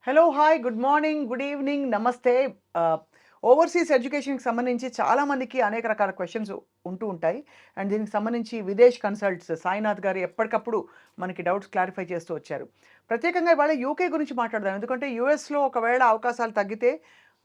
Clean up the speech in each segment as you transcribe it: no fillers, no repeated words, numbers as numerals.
Hello, hi, good morning, good evening, నమస్తే. Overseas ఎడ్యుకేషన్‌కి సంబంధించి చాలా మందికి అనేక రకాల క్వెషన్స్ ఉంటూ ఉంటాయి. అండ్ దీనికి సంబంధించి విదేశ్ కన్సల్ట్స్ సాయినాథ్ గారు ఎప్పటికప్పుడు మనకి డౌట్స్ క్లారిఫై చేస్తూ వచ్చారు. ప్రత్యేకంగా ఇవాళ యూకే గురించి మాట్లాడదాం. ఎందుకంటే యూఎస్‌లో ఒకవేళ అవకాశాలు తగ్గితే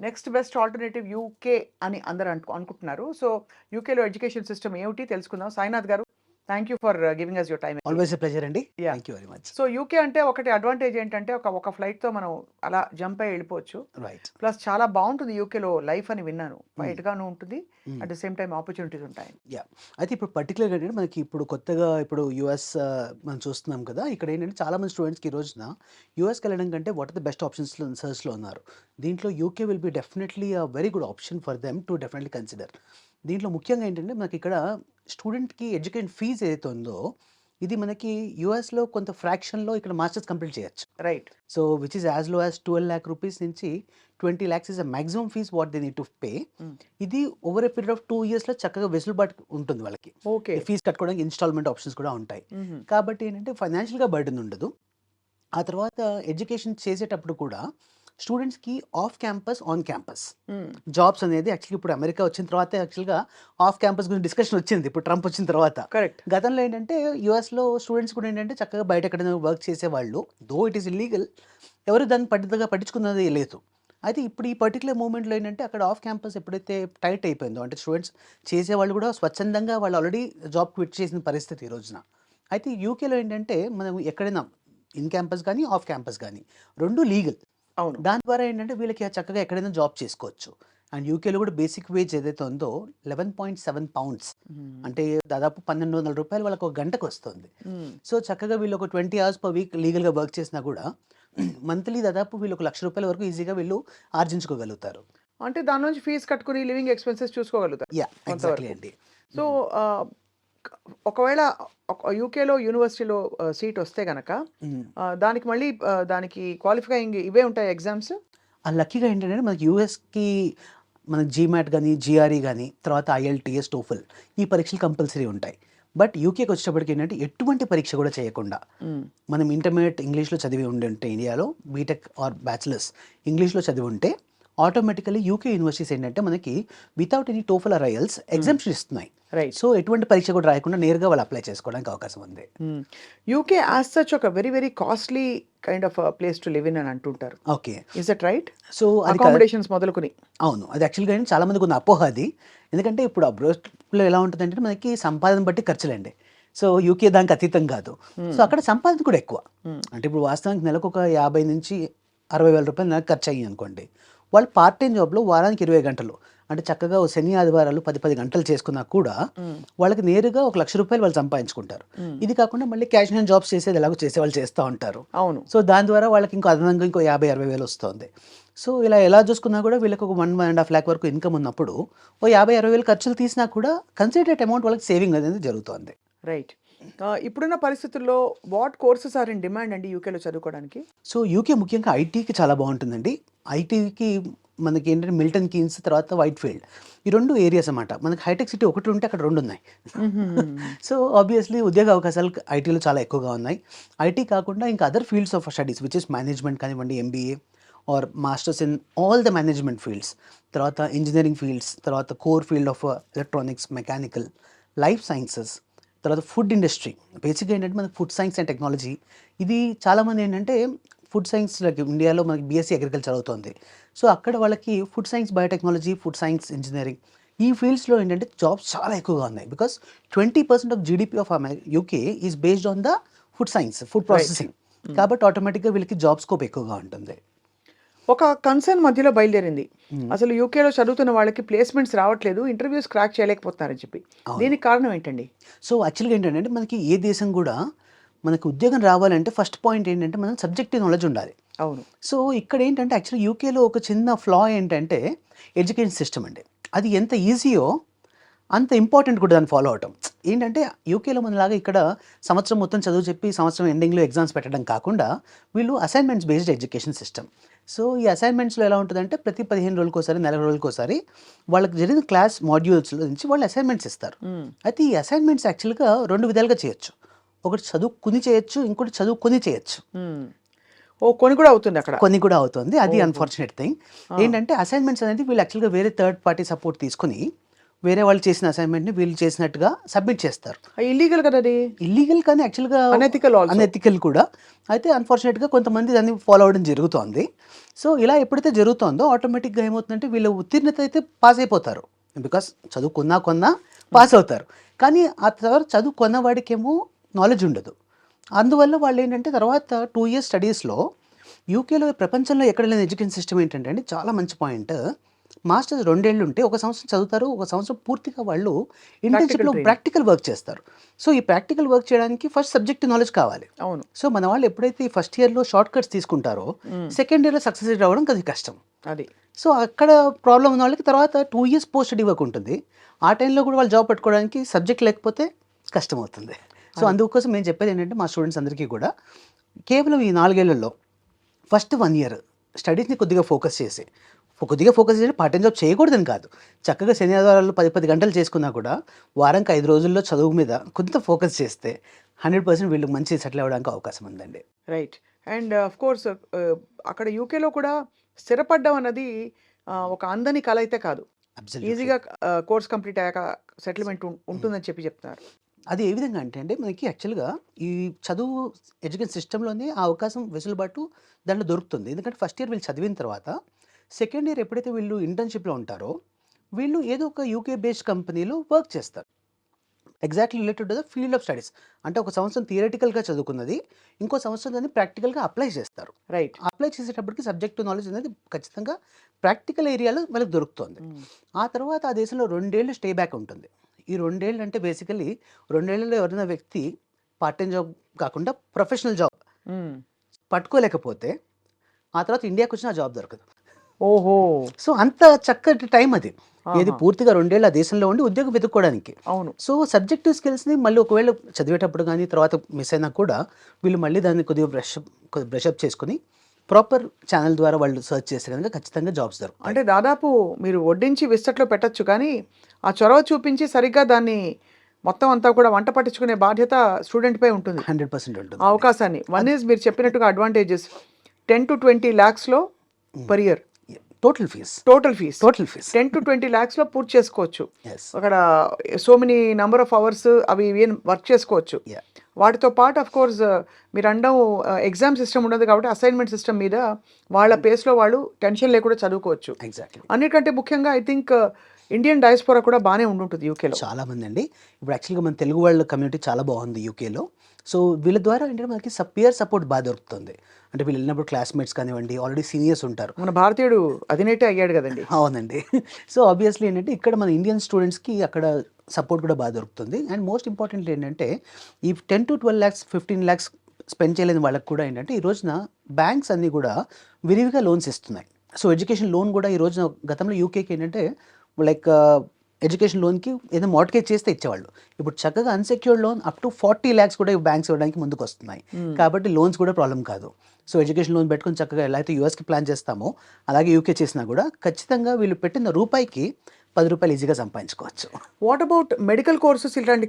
నెక్స్ట్ బెస్ట్ ఆల్టర్‌నేటివ్ యూకే అని అందరూ అనుకుంటున్నారు. సో, యూకేలో ఎడ్యుకేషన్ సిస్టమ్ ఏమిటి తెలుసుకుందాం. Sainath garu, thank you for giving us your time again. Always a pleasure అండి. Yeah! Thank you very much. So, UK అంటే ఒకటి అడ్వాంటేజ్ ఏంటంటే ఒక ఫ్లైట్‌తో మనం అలా జంప్ అయ్యి ఎళ్ళిపోవచ్చు. రైట్. ప్లస్ చాలా బావుంటుంది యూకేలో లైఫ్ అని విన్నాను. హ్మ్. క్వైట్‌గాను ఉంటుంది. హ్మ్. At the same time opportunities ఉంటాయి. యాహ్! అయితే ఇప్పుడు పర్టిక్యులర్‌గా ఏంటంటే మనకి ఇప్పుడు కొత్తగా యూఎస్ మనం చూస్తున్నాం కదా! ఇక్కడ ఏంటంటే చాలా మంది స్టూడెంట్స్‌కి ఈ రోజున యూఎస్‌కెళ్ళడం కంటే వాట్ ఆర్ ద బెస్ట్ ఆప్షన్స్‌లో సెర్చ్‌లో ఉన్నారు. దీంట్లో UK will be definitely a very good option for them to definitely consider. దీంట్లో ముఖ్యంగా ఏంటంటే మనకిక్కడ స్టూడెంట్‌కి ఎడ్యుకేషన్ ఫీజ్ ఏదైతే ఉందో ఇది మనకి యూఎస్‌లో కొంత ఫ్రాక్షన్‌లో ఇక్కడ మాస్టర్స్ కంప్లీట్ చేయొచ్చు. Right. So, which is as low as 12 lakh rupees నుంచి 20 lakhs is the maximum fees what they need to pay. Hmm. ఇది ఓవర్ ఎ పీరియడ్ ఆఫ్ 2 ఇయర్స్‌లో చక్కగా వెసులుబాటు ఉంటుంది వాళ్ళకి. ఓకే. ఈ ఫీస్ కట్టుకోవడానికి ఇన్‌స్టాల్‌మెంట్ ఆప్షన్స్ కూడా ఉంటాయి. హుహు. కాబట్టి ఏంటంటే ఫైనాన్షియల్‌గా బర్డెన్ ఉండదు. ఆ తర్వాత ఎడ్యుకేషన్ చేసేటప్పుడు కూడా స్టూడెంట్స్‌కి ఆఫ్ క్యాంపస్, ఆన్ క్యాంపస్ హ్మ్. జాబ్స్ అనేది యాక్చువల్లీ ఇప్పుడు అమెరికా వచ్చిన తర్వాత యాక్చువల్‌గా ఆఫ్ క్యాంపస్ గురించి డిస్కషన్ వచ్చింది. ఇప్పుడు ట్రంప్ వచ్చిన తర్వాత. కరెక్ట్. గతంలో ఏంటంటే యూఎస్‌లో స్టూడెంట్స్ కూడా ఏంటంటే చక్కగా బయట ఎక్కడైనా వర్క్ చేసేవాళ్ళు. Though it is illegal. ఎవరు దాన్ని పెద్దగా పట్టించుకున్నది లేదు. అయితే ఇప్పుడు ఈ పర్టిక్యులర్ మూవ్‌మెంట్‌లో ఏంటంటే అక్కడ ఆఫ్ క్యాంపస్ ఎప్పుడైతే టైట్ అయిపోయిందో అంటే స్టూడెంట్స్ చేసేవాళ్ళు కూడా స్వచ్ఛందంగా వాళ్ళు ఆల్రెడీ జాబ్ క్విట్ చేసిన పరిస్థితి ఈ రోజున. అయితే యూకేలో ఏంటంటే మనం ఎక్కడైనా ఇన్ క్యాంపస్ గానీ, ఆఫ్ క్యాంపస్ గానీ 2 లీగల్. అవును. దాని ద్వారా ఏంటంటే వీళ్ళకి చక్కగా ఎక్కడైనా జాబ్ చేసుకోవచ్చు. అండ్ యూకేలో కూడా బేసిక్ వేజ్ ఏదైతే ఉందో 11.7 పౌండ్స్ హ్మ్. అంటే దాదాపు రూ. 1,200 వాళ్ళకి ఒక గంటకొస్తుంది. హ్మ్. సో, చక్కగా వీళ్ళు ఒక 20 అవర్స్ పర్ వీక్ లీగల్‌గా వర్క్ చేసినా కూడా మంత్లీ దాదాపు వీళ్ళు ఒక రూ. 1,00,000 వరకు ఈజీగా వీళ్ళు ఆర్జించుకోగలుగుతారు. అంటే దాని నుంచి ఫీస్ కట్టుకొని లివింగ్ ఎక్స్‌పెన్సెస్ చూసుకోగలుగుతారు యాహ్! ఎగ్జాక్ట్‌లీ కొంతవరకు. అండి. సో, హ్మ్. ఆహ్, క ఒకవేళ యూకేలో యూనివర్సిటీలో సీట్ వస్తే గనక హ్మ్. దానికి మళ్ళీ దానికి క్వాలిఫైయింగ్ ఇవే ఉంటాయా ఎగ్జామ్స్? ఆ లక్కీగా ఏంటంటే మనకి యూఎస్‌కి మనకి జీమాట్ గాని, జీఆర్ఈ గాని, తర్వాత ఐఎల్టీఎస్, టోఫెల్ ఈ పరీక్షలు కంపల్సరీ ఉంటాయి. బట్ యూకేకి వచ్చేటప్పటికి ఏంటంటే ఎటువంటి పరీక్ష కూడా చేయకుండా హ్మ్. మనం ఇంటర్మీడియేట్ ఇంగ్లీష్‌లో చదివి ఉండుంటే ఇండియాలో బీటెక్ ఆర్ బ్యాచిలర్స్ ఇంగ్లీష్‌లో చదివి ఉంటే ఆటోమేటికల్లీ యూకే యూనివర్సిటీస్ ఏంటంటే మనకి without any TOEFL are IELTS హ్మ్. ఎగ్జామ్షన్ ఇస్తున్నాయి. రైట్. సో, ఎటువంటి పరీక్ష కూడా రాయకుండా నేరుగా వాళ్ళు అప్లై చేసుకోవడానికి అవకాశం ఉంది. హ్మ్. యూకే యాస్ సచ్ ఒక very very costly kind of place to live in అని అంటుంటారు. Okay. Is that right? So, అది అకామోడేషన్స్ మొదలుకొని. అవును. అది యాక్చువల్‌గా ఏంటి చాలా మందికి ఉన్న అపోహ అది. ఎందుకంటే ఇప్పుడు అబ్రాడ్‌లో ఎలా ఉంటదంటే మనకి సంపాదన బట్టి ఖర్చులండి. సో, యూకే దానికి అతీతం కాదు. సో, హ్మ్. అక్కడ సంపాదన కూడా ఎక్కువ. హ్మ్. అంటే ఇప్పుడు వాస్తవానికి నెలకొక 50,000-60,000 నెలకు ఖర్చయ్యాయనుకోండి. వాళ్ళు పార్ట్ టైమ్ జాబ్‌లో వారానికి 20 గంటలు అంటే చక్కగా ఓ శని, ఆదివారాలు 10 గంటలు చేసుకున్నా కూడా హ్మ్. వాళ్ళకి నేరుగా ఒక రూ. 1,00,000 వాళ్ళు సంపాదించుకుంటారు. హ్మ్. ఇది కాకుండా మళ్ళీ క్యాషువల్ జాబ్స్ చేసేది ఎలాగో చేసేవాళ్ళు చేస్తా ఉంటారు. అవును. సో, దాని ద్వారా వాళ్ళకి ఇంకో అదనంగా ఇంకో 50,000-60,000 వస్తోంది. సో, ఇలా ఎలా చూసుకున్నా కూడా వీళ్ళకి ఒక 1.5 లాక్ వరకు ఇన్‌కమ్ ఉన్నప్పుడు ఓ 50,000-60,000 ఖర్చులు తీసినా కూడా కన్సిడరేట్ అమౌంట్ వాళ్ళకి సేవింగ్ అనేది జరుగుతోంది. రైట్. ఇప్పుడున్న పరిస్థితుల్లో what courses are in demand అండి యూకేలో చదువుకోవడానికి? సో, యూకే ముఖ్యంగా ఐటీకి చాలా బావుంటుందండి. ఐటీకి మనకేంటంటే మిల్టన్ కీన్స్ తర్వాత వైట్‌ఫీల్డ్ ఈ 2 ఏరియాస్ అన్నమాట. మనకి హైటెక్ సిటీ ఒకటి ఉంటే అక్కడ 2 ఉన్నాయి. హుహుహుహు. సో, ఆబ్వియస్‌లీ ఉద్యోగ అవకాశాలు ఐటీలో చాలా ఎక్కువగా ఉన్నాయి. ఐటీ కాకుండా ఇంకా other fields of studies which is management కానివ్వండి, MBA or masters in all the management fields. తర్వాత ఇంజినీరింగ్ ఫీల్డ్స్, తర్వాత core field of electronics, mechanical, life sciences, తర్వాత ఫుడ్ ఇండస్ట్రీ. బేసిక్‌గా ఏంటంటే మనకి ఫుడ్ సైన్స్ అండ్ టెక్నాలజీ ఇది చాలామంది ఏంటంటే ఫుడ్ సైన్స్ లైక్ ఇండియాలో మనకి బీఎస్సీ అగ్రికల్చర్ అవుతుంది. సో, అక్కడ వాళ్ళకి food science, biotechnology, food science, engineering ఈ ఫీల్డ్స్‌లో ఏంటంటే జాబ్స్ చాలా ఎక్కువగా ఉన్నాయి. Because 20% of GDP of UK is based on the food science, food right. Processing. హ్మ్. కాబట్టి ఆటోమేటిక్‌గా వీళ్ళకి జాబ్ స్కోప్ ఎక్కువగా ఉంటుంది. ఒక కన్సర్న్ మధ్యలో బయలుదేరింది. హ్మ్. అసలు యూకేలో చదువుతున్న వాళ్ళకి ప్లేస్‌మెంట్స్ రావట్లేదు. ఇంటర్‌వ్యూస్ క్రాక్ చేయలేకపోతున్నారని చెప్పి. అవును. దీనికి కారణం ఏంటండి? సో, యాక్చువల్‌గా ఏంటంటే మనకి ఏ దేశం గూడా మనకు ఉద్యోగం రావాలంటే ఫస్ట్ పాయింట్ ఏంటంటే మనం సబ్జెక్టివ్ నాలెడ్జ్ ఉండాలి. అవును. సో, ఇక్కడేంటంటే యాక్చువల్లీ యూకేలో ఒక చిన్న ఫ్లా ఏంటంటే ఎడ్యుకేషన్ సిస్టమ్ అండి. అది ఎంత ఈజీయో అంత ఇంపార్టెంట్ కూడా దాన్ని ఫాలో అవ్వటం. ఏంటంటే యూకేలో మనలాగా ఇక్కడ సంవత్సరం మొత్తం చదువు చెప్పి సంవత్సరం ఎండింగ్‌లో ఎగ్జామ్స్ పెట్టడం కాకుండా వీళ్ళు assignments based education system. So, ఈ అసైన్‌మెంట్స్‌లో ఎలా ఉంటదంటే ప్రతి 15 రోజులకోసారి, నెల రోజులకోసారి వాళ్ళకి జరిగిన క్లాస్ మాడ్యూల్స్‌లో నుంచి వాళ్ళు అసైన్‌మెంట్స్ ఇస్తారు. హ్మ్. అయితే ఈ అసైన్‌మెంట్స్ యాక్చువల్‌గా 2 విధాలుగా చేయొచ్చు. ఒకటి చదువుకుని చేయొచ్చు. ఇంకోటి చదువుకొని చేయొచ్చు. హ్మ్. ఓ కొని కూడా అవుతుంది అక్కడ. కొన్ని కూడా అవుతుంది. అది ఓహో! Unfortunate thing. ఆ! ఏంటంటే అసైన్‌మెంట్స్ అనేది వీళ్ళు యాక్చువల్‌గా వేరే థర్డ్ పార్టీ సపోర్ట్ తీసుకొని, వేరే వాళ్ళు చేసిన అసైన్‌మెంట్‌ని వీళ్ళు చేసినట్టుగా సబ్మిట్ చేస్తారు. ఇల్లీగల్ కదా అది. ఇల్లీగల్ కానీ యాక్చువల్‌గా అనెథికల్ ఆల్సో. అనెథికల్ కూడా. అయితే అన్‌ఫార్చునేట్‌గా కొంతమంది దాన్ని ఫాలో అవ్వడం జరుగుతోంది. సో, ఇలా ఎప్పుడైతే జరుగుతోందో ఆటోమేటిక్‌గా ఏమవుతుందంటే వీళ్ళ ఉత్తీర్ణత అయితే పాస్ అయిపోతారు. బికాస్ చదువు కొన్నా పాస్ అవుతారు. కానీ ఆ తర్వాత చదువు కొన్నవాడికేమో నాలెడ్జ్ ఉండదు. అందువల్ల వాళ్ళేంటంటే తర్వాత 2 ఇయర్స్ స్టడీస్‌లో యూకేలో ప్రపంచంలో ఎక్కడ లేని ఎడ్యుకేషన్ సిస్టమ్ ఏంటంటే అండి చాలా మంచి పాయింట్. మాస్టర్స్ 2 ఏళ్ళు ఉంటే ఒక సంవత్సరం చదువుతారు. ఒక సంవత్సరం పూర్తిగా వాళ్ళు ప్రాక్టికల్ ఇంటర్న్‌షిప్‌లో ట్రైనింగ్. ప్రాక్టికల్ వర్క్ చేస్తారు. సో, ఈ ప్రాక్టికల్ వర్క్ చేయడానికి ఫస్ట్ సబ్జెక్ట్ నాలెడ్జ్ కావాలి. అవును. సో, మన వాళ్ళు ఎప్పుడైతే ఈ ఫస్ట్ ఇయర్‌లో షార్ట్ కట్స్ తీసుకుంటారో, హ్మ్. సెకండ్ ఇయర్‌లో సక్సెస్ రేట్ రావడం కొద్దిగా కష్టం. అది. సో, అక్కడ ప్రాబ్లమ్ ఉన్న వాళ్ళకి తర్వాత 2 ఇయర్స్ పోస్ట్ స్టడీ వర్క్ ఉంటుంది. ఆ టైంలో కూడా వాళ్ళు జాబ్ పట్టుకోవడానికి సబ్జెక్ట్ లేకపోతే కష్టమవుతుంది. సో, అది. అందుకోసం నేను చెప్పేది ఏంటంటే మా స్టూడెంట్స్ అందరికీ కూడా కేవలం ఈ 4 ఏళ్లలో ఫస్ట్ 1 ఇయర్ స్టడీస్‌ని కొద్దిగా ఫోకస్ చేసి, పార్ట్ టైమ్ జాబ్ చేయకూడదని కాదు. చక్కగా శని, ఆదివారాలు 10 గంటలు చేసుకున్నా కూడా వారానికి 5 రోజుల్లో చదువు మీద కొంత ఫోకస్ చేస్తే 100% వీళ్ళు మంచి సెటిల్ అవ్వడానికి అవకాశం ఉందండి. రైట్. అండ్ ఆఫ్ కోర్స్ అక్కడ యూకేలో కూడా స్థిరపడ్డం అన్నది ఒక అందని కల అయితే కాదు. అబ్సల్యూట్‌లీ. ఈజీగా కోర్స్ కంప్లీట్ అయ్యాక సెటిల్మెంట్ ఉంటుందని చెప్తున్నారు. అది ఏ విధంగా అంటే అండి మనకి యాక్చువల్‌గా ఈ చదువు ఎడ్యుకేషన్ సిస్టమ్‌లోనే ఆ అవకాశం వెసులుబాటు దాంట్లో దొరుకుతుంది. ఎందుకంటే ఫస్ట్ ఇయర్ వీళ్ళు చదివిన తర్వాత సెకండ్ ఇయర్ ఎప్పుడైతే వీళ్ళు ఇంటర్న్‌షిప్‌లో ఉంటారో వీళ్ళు ఏదో ఒక యూకే బేస్డ్ కంపెనీలో వర్క్ చేస్తారు. Exactly related to the field of studies. అంటే ఒక సంవత్సరం థియరిటికల్‌గా చదువుకున్నది ఇంకో సంవత్సరం దాన్ని ప్రాక్టికల్‌గా అప్లై చేస్తారు. రైట్. అప్లై చేసేటప్పటికి సబ్జెక్ట్ నాలెడ్జ్ అనేది ఖచ్చితంగా ప్రాక్టికల్ ఏరియాలో వాళ్ళకి దొరుకుతుంది. ఆ తర్వాత ఆ దేశంలో 2 ఏళ్ళు స్టే బ్యాక్ ఉంటుంది. ఈ 2 ఏళ్ళు అంటే బేసికల్లీ 2 ఏళ్లలో ఎవరైనా వ్యక్తి పార్ట్ టైమ్ జాబ్ కాకుండా ప్రొఫెషనల్ జాబ్ పట్టుకోలేకపోతే ఆ తర్వాత ఇండియాకొచ్చినా ఆ జాబ్ దొరకదు. ఓహో! సో, అంత చక్కటి టైం అది. ఏది ఆహా! పూర్తిగా 2 ఏళ్ళు ఆ దేశంలో ఉండి ఉద్యోగం వెతుక్కోవడానికి. అవును. సో, సబ్జెక్టివ్ స్కిల్స్‌ని మళ్ళీ ఒకవేళ చదివేటప్పుడు గానీ, తర్వాత మిస్ అయినా కూడా వీళ్ళు మళ్ళీ దాన్ని కొద్దిగా బ్రషప్ చేసుకొని ప్రాపర్ ఛానెల్ ద్వారా వాళ్ళు సెర్చ్ చేస్తే గనుక ఖచ్చితంగా జాబ్స్ దొరుకుతాయి. అంటే దాదాపు మీరు వడ్డించి విస్తట్లో పెట్టొచ్చు కానీ, ఆ చొరవ చూపించి సరిగ్గా దాన్ని మొత్తం అంతా కూడా వంట పట్టించుకునే బాధ్యత స్టూడెంట్‌పై ఉంటుంది. 100% ఆ ఉంటుందండి. అవకాశాన్ని. వన్ అది ఈజ్ మీరు చెప్పినట్టుగా అడ్వాంటేజెస్ 10-20 లాక్స్‌లో హ్మ్. Per year total fees. Total fees. Total fees. 10-20 లాక్స్‌లో పూర్తి చేసుకోవచ్చు. యెస్. అక్కడ so many number of hours అవి ఇవి అని వర్క్ చేసుకోవచ్చు. యాహ్! వాటితో పాటు ఆఫ్ కోర్స్ మీరనడం ఎగ్జామ్ సిస్టమ్ ఉండదు కాబట్టి అసైన్‌మెంట్ సిస్టమ్ మీద వాళ్ళ పేస్‌లో వాళ్ళు టెన్షన్ లేకుండా చదువుకోవచ్చు. ఎగ్జాక్ట్‌లీ. అన్నిటికంటే ముఖ్యంగా ఐ థింక్ ఇండియన్ డయాస్పోరా కూడా బానే ఉండుంటుంది యూకేలో. చాలా మందండి. ఇప్పుడు యాక్చువల్‌గా మన తెలుగు వాళ్ళ కమ్యూనిటీ చాలా బాగుంది యూకేలో. సో, వీళ్ళ ద్వారా ఏంటంటే మనకి పియర్ సపోర్ట్ బాగా దొరుకుతుంది. అంటే వీళ్ళు వెళ్ళినప్పుడు క్లాస్‌మేట్స్ కానివ్వండి, ఆల్రెడీ సీనియర్స్ ఉంటారు. మన భారతీయుడు అధినేటే అయ్యాడు గదండీ! అవునండి. సో, ఆబ్వియస్లీ ఏంటంటే ఇక్కడ మన ఇండియన్ స్టూడెంట్స్‌కి అక్కడ సపోర్ట్ కూడా బాగా దొరుకుతుంది. అండ్ మోస్ట్ ఇంపార్టెంట్‌లీ ఏంటంటే ఈ 10-12 లాక్స్, 15 లాక్స్ స్పెండ్ చేయలేని వాళ్ళకి కూడా ఏంటంటే ఈ రోజున బ్యాంక్స్ అన్నీ కూడా విరివిగా లోన్స్ ఇస్తున్నాయి. సో, ఎడ్యుకేషన్ లోన్ కూడా ఈ రోజున గతంలో యూకేకి ఏంటంటే లైక్ ఎడ్యుకేషన్ లోన్‌కి ఏదో మార్ట్‌గేజ్ చేస్తే ఇచ్చేవాళ్ళు. ఇప్పుడు చక్కగా unsecured loan up to 40 lakhs కూడా బ్యాంక్స్ ఇవ్వడానికి ముందుకొస్తున్నాయి. కాబట్టి లోన్స్ కూడా ప్రాబ్లమ్ కాదు. సో, ఎడ్యుకేషన్ లోన్ పెట్టుకొని చక్కగా ఎలా అయితే యూఎస్‌కి ప్లాన్ చేస్తామో అలాగే యూకే చేసినా కూడా ఖచ్చితంగా వీళ్ళు పెట్టిన రూపాయికి రూ. 10 ఈజీగా సంపాదించుకోవచ్చు. వాట్ అబౌట్ మెడికల్ కోర్సెస్ ఇలాంటి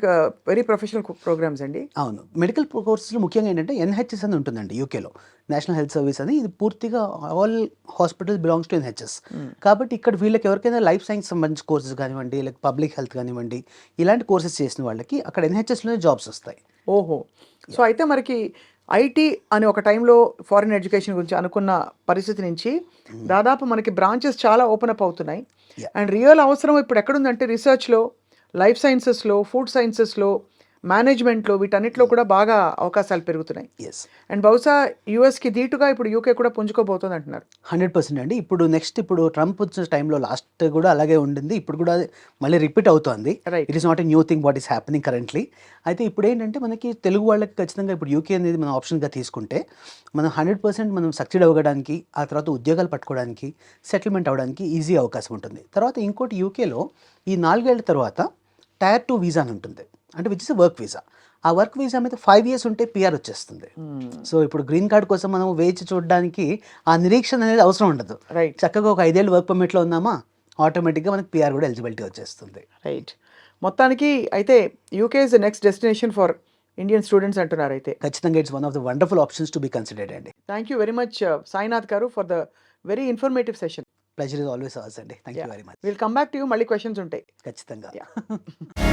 వెరీ ప్రొఫెషనల్ ప్రోగ్రామ్స్ అండి? అవును. మెడికల్ కోర్సెస్‌లో ముఖ్యంగా ఏంటంటే ఎన్‌హెచ్‌ఎస్ అని ఉంటుందండి యూకేలో. నేషనల్ హెల్త్ సర్వీస్ అని ఇది పూర్తిగా all hospitals belongs to NHS. కాబట్టి ఇక్కడ వీళ్ళకి ఎవరికైనా లైఫ్ సైన్స్ సంబంధించిన కోర్సెస్ కానివ్వండి, లైక్ పబ్లిక్ హెల్త్ కానివ్వండి, ఇలాంటి కోర్సెస్ చేసిన వాళ్ళకి అక్కడ ఎన్‌హెచ్‌ఎస్‌లోనే జాబ్స్ వస్తాయి. ఓహో! సో, అయితే మనకి ఐటీ అని ఒక టైంలో ఫారిన్ ఎడ్యుకేషన్ గురించి అనుకున్న పరిస్థితి నుంచి దాదాపు మనకి బ్రాంచెస్ చాలా ఓపెన్ అప్ అవుతున్నాయి. యాహ్! అండ్ రియల్ అవసరం ఇప్పుడు ఎక్కడుందంటే రీసెర్చ్‌లో, లైఫ్ సైన్సెస్‌లో, ఫుడ్ సైన్సెస్‌లో, మేనేజ్మెంట్‌లో వీటన్నిటిలో కూడా బాగా అవకాశాలు పెరుగుతున్నాయి. యెస్. అండ్ బహుశా యూఎస్‌కి దీటుగా ఇప్పుడు యూకే కూడా పుంజుకోబోతుంది అంటున్నారు. 100% అండి. ఇప్పుడు ట్రంప్ వచ్చిన టైంలో లాస్ట్ కూడా అలాగే ఉండింది. ఇప్పుడు కూడా మళ్ళీ రిపీట్ అవుతోంది. Right. It is not a new thing what is happening currently. అయితే ఇప్పుడేంటంటే మనకి తెలుగు వాళ్ళకి ఖచ్చితంగా ఇప్పుడు యూకే అనేది మనం ఆప్షన్‌గా తీసుకుంటే మనం 100% మనం సక్సీడ్ అవ్వడానికి, ఆ తర్వాత ఉద్యోగాలు పట్టుకోవడానికి, సెటిల్మెంట్ అవ్వడానికి ఈజీ అవకాశం ఉంటుంది. తర్వాత ఇంకోటి యూకేలో ఈ 4 ఏళ్ల తర్వాత టైర్ 2 వీసా అని ఉంటుంది. అంటే విచ్ ఇస్ వర్క్ వీసా. ఆ వర్క్ వీసా మీద 5 ఇయర్స్ ఉంటే పీఆర్ వచ్చేస్తుంది. సో, ఇప్పుడు గ్రీన్ కార్డ్ కోసం మనం వేచి చూడడానికి ఆ నిరీక్షణ అనేది అవసరం ఉండదు. రైట్. చక్కగా ఒక 5 ఏళ్ళు వర్క్ పర్మిట్‌లో ఉన్నామా ఆటోమేటిక్‌గా మనకి పీఆర్ కూడా ఎలిజిబిలిటీ వచ్చేస్తుంది. రైట్. మొత్తానికి అయితే UK is the next destination for Indian students అంటున్నారు అయితే. ఖచ్చితంగా it's one of the wonderful options to be considered అండి. Thank you very much Sainath garu for the very informative session. Pleasure is always ours అండి. Thank you Yeah. Very much. Will come back to you, మళ్ళీ questions ఉంటాయి. ఖచ్చితంగా. Yeah.